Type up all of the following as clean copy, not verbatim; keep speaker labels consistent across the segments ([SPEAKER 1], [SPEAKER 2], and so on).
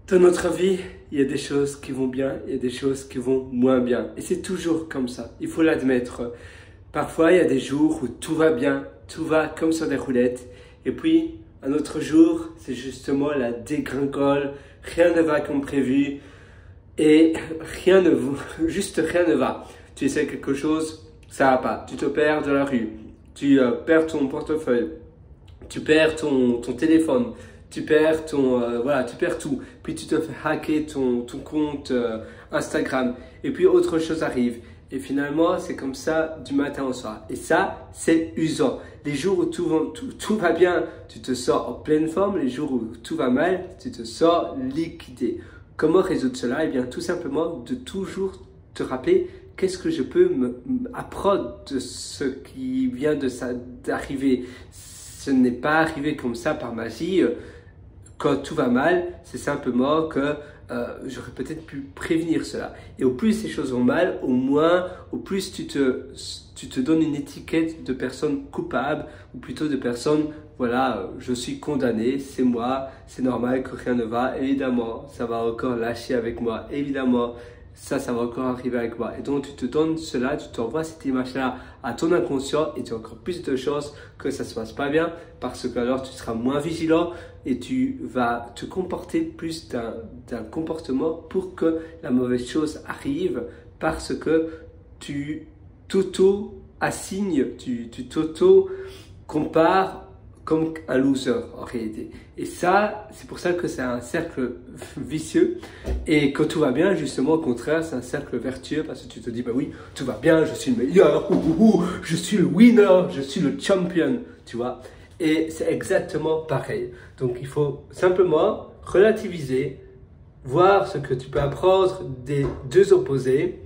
[SPEAKER 1] Dans notre vie, il y a des choses qui vont bien, il y a des choses qui vont moins bien. Et c'est toujours comme ça, il faut l'admettre. Parfois, il y a des jours où tout va bien, tout va comme sur des roulettes. Et puis, un autre jour, c'est justement la dégringole, rien ne va comme prévu. Et juste rien ne va. Tu essaies quelque chose, ça va pas. Tu te perds dans la rue, tu perds ton portefeuille, tu perds ton téléphone. Tu perds tu perds tout. Puis tu te fais hacker ton compte Instagram. Et puis autre chose arrive. Et finalement, c'est comme ça du matin au soir. Et ça, c'est usant. Les jours où tout va bien, tu te sors en pleine forme. Les jours où tout va mal, tu te sors liquidé. Comment résoudre cela? Eh bien, tout simplement de toujours te rappeler qu'est-ce que je peux apprendre de ce qui vient d'arriver. Ce n'est pas arrivé comme ça par magie. Quand tout va mal, c'est simplement que j'aurais peut-être pu prévenir cela. Et au plus ces choses vont mal, au plus tu te donnes une étiquette de personne coupable, ou plutôt de personne, voilà, je suis condamné, c'est moi, c'est normal que rien ne va, évidemment, ça va encore lâcher avec moi, évidemment, ça va encore arriver avec moi. Et donc, tu te donnes cela, tu t'envoies cette image-là à ton inconscient et tu as encore plus de chances que ça ne se passe pas bien parce que alors tu seras moins vigilant et tu vas te comporter plus d'un comportement pour que la mauvaise chose arrive parce que tu t'auto-assignes, tu t'auto-compares comme un loser en réalité. Et ça, c'est pour ça que c'est un cercle vicieux. Et quand tout va bien, justement, au contraire, c'est un cercle vertueux parce que tu te dis, bah oui, tout va bien, je suis le meilleur, je suis le winner, je suis le champion, tu vois. Et c'est exactement pareil. Donc, il faut simplement relativiser, voir ce que tu peux apprendre des deux opposés.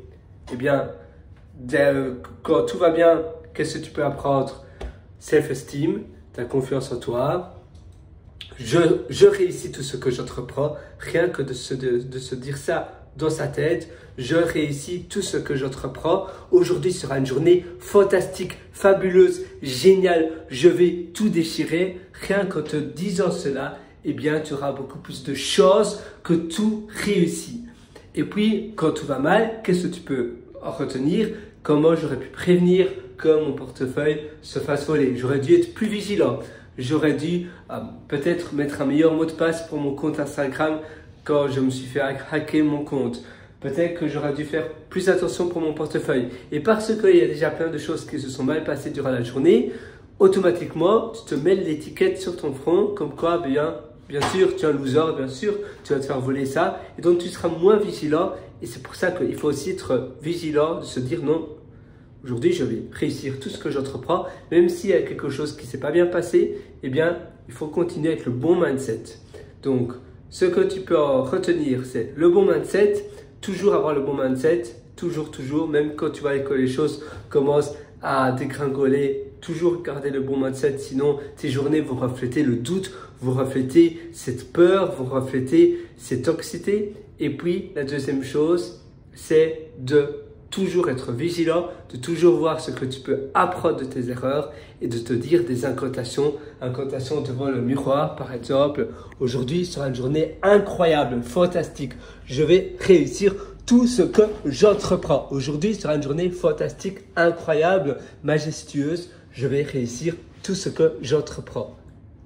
[SPEAKER 1] Eh bien, quand tout va bien, qu'est-ce que tu peux apprendre? Self-esteem, ta confiance en toi. Je réussis tout ce que j'entreprends, rien que de se dire ça dans sa tête. Je réussis tout ce que j'entreprends. Aujourd'hui sera une journée fantastique, fabuleuse, géniale. Je vais tout déchirer. Rien qu'en te disant cela, eh bien, tu auras beaucoup plus de chances que tout réussit. Et puis, quand tout va mal, qu'est-ce que tu peux en retenir? Comment j'aurais pu prévenir que mon portefeuille se fasse voler? J'aurais dû être plus vigilant. J'aurais dû peut-être mettre un meilleur mot de passe pour mon compte Instagram quand je me suis fait hacker mon compte. Peut-être que j'aurais dû faire plus attention pour mon portefeuille. Et parce qu'il y a déjà plein de choses qui se sont mal passées durant la journée, automatiquement, tu te mets l'étiquette sur ton front comme quoi, bien sûr, tu es un loser, bien sûr, tu vas te faire voler ça. Et donc, tu seras moins vigilant. Et c'est pour ça qu'il faut aussi être vigilant, de se dire non. Aujourd'hui, je vais réussir tout ce que j'entreprends, même s'il y a quelque chose qui ne s'est pas bien passé, eh bien, il faut continuer avec le bon mindset. Donc, ce que tu peux en retenir, c'est le bon mindset, toujours avoir le bon mindset, toujours, même quand tu vois que les choses commencent à dégringoler, toujours garder le bon mindset, sinon tes journées vont refléter le doute, vont refléter cette peur, vont refléter cette anxiété. Et puis, la deuxième chose, c'est de toujours être vigilant, de toujours voir ce que tu peux apprendre de tes erreurs et de te dire des incantations devant le miroir par exemple. Aujourd'hui sera une journée incroyable, fantastique. Je vais réussir tout ce que j'entreprends. Aujourd'hui sera une journée fantastique, incroyable, majestueuse. Je vais réussir tout ce que j'entreprends.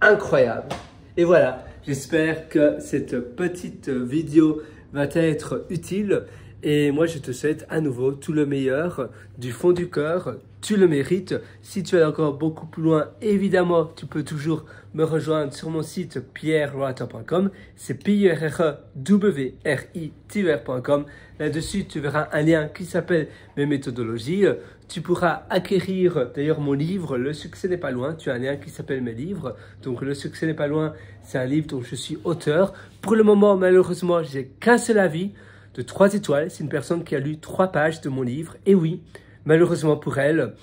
[SPEAKER 1] Incroyable. Et voilà, j'espère que cette petite vidéo va t'être utile. Et moi, je te souhaite à nouveau tout le meilleur du fond du cœur. Tu le mérites. Si tu es encore beaucoup plus loin, évidemment, tu peux toujours me rejoindre sur mon site pierrewriter.com. C'est pierrewriter.com. Là-dessus, tu verras un lien qui s'appelle mes méthodologies. Tu pourras acquérir d'ailleurs mon livre, Le succès n'est pas loin. Tu as un lien qui s'appelle mes livres. Donc, Le succès n'est pas loin, c'est un livre dont je suis auteur. Pour le moment, malheureusement, j'ai qu'un seul avis de 3 étoiles. C'est une personne qui a lu 3 pages de mon livre. Et oui, malheureusement pour elle,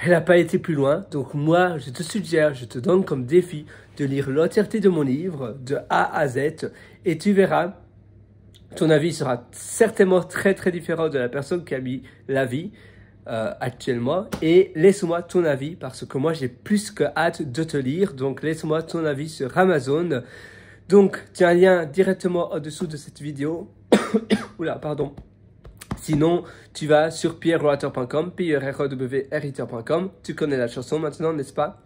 [SPEAKER 1] elle n'a pas été plus loin. Donc moi, je te suggère, je te donne comme défi de lire l'entièreté de mon livre, de A à Z. Et tu verras, ton avis sera certainement très différent de la personne qui a mis l'avis actuellement. Et laisse-moi ton avis parce que moi, j'ai plus que hâte de te lire. Donc laisse-moi ton avis sur Amazon. Donc, tu as un lien directement au-dessous de cette vidéo. Oula, pardon. Sinon, tu vas sur pierrewriter.com, pierrewriter.com. Tu connais la chanson maintenant, n'est-ce pas?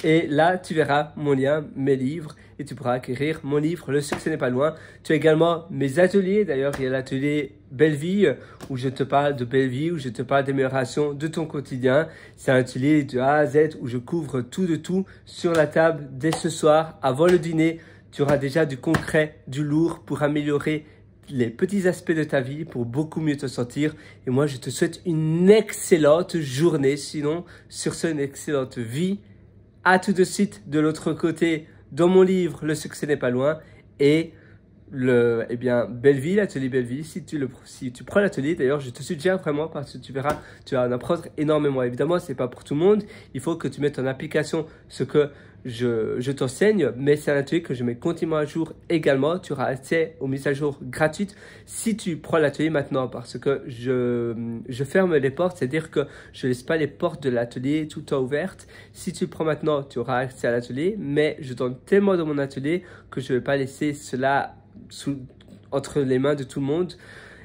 [SPEAKER 1] Et là, tu verras mon lien, mes livres, et tu pourras acquérir mon livre, Le succès n'est pas loin. Tu as également mes ateliers. D'ailleurs, il y a l'atelier Belle Vie, où je te parle de belle vie, où je te parle d'amélioration de ton quotidien. C'est un atelier de A à Z où je couvre tout de tout sur la table dès ce soir. Avant le dîner, tu auras déjà du concret, du lourd pour améliorer les petits aspects de ta vie pour beaucoup mieux te sentir. Et moi, je te souhaite une excellente journée. Sinon, sur ce, une excellente vie. À tout de suite de l'autre côté dans mon livre Le succès n'est pas loin et Belle Vie, l'atelier Belle Vie. Si tu prends l'atelier, d'ailleurs, je te suggère vraiment parce que tu verras, tu vas en apprendre énormément. Évidemment, c'est pas pour tout le monde. Il faut que tu mettes en application ce que je t'enseigne, mais c'est un atelier que je mets continuellement à jour également. Tu auras accès aux mises à jour gratuites si tu prends l'atelier maintenant parce que je ferme les portes, c'est-à-dire que je laisse pas les portes de l'atelier tout le temps ouvertes. Si tu le prends maintenant, tu auras accès à l'atelier, mais je donne tellement de mon atelier que je vais pas laisser cela entre les mains de tout le monde.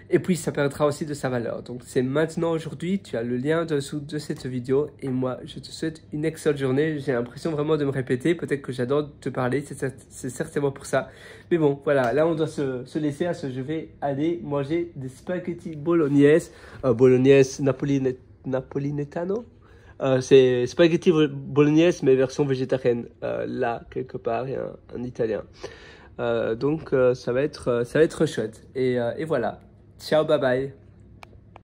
[SPEAKER 1] Et puis, ça perdra aussi de sa valeur. Donc, c'est maintenant, aujourd'hui. Tu as le lien dessous de cette vidéo. Et moi, je te souhaite une excellente journée. J'ai l'impression vraiment de me répéter. Peut-être que j'adore te parler. C'est certainement pour ça. Mais bon, voilà. Là, on doit se laisser. Je vais aller manger des spaghettis bolognaise. Bolognaise napolitano. C'est spaghetti bolognaise, mais version végétarienne. Là, quelque part, il y a un italien. Donc, ça va être chouette. Et voilà. Ciao, bye bye.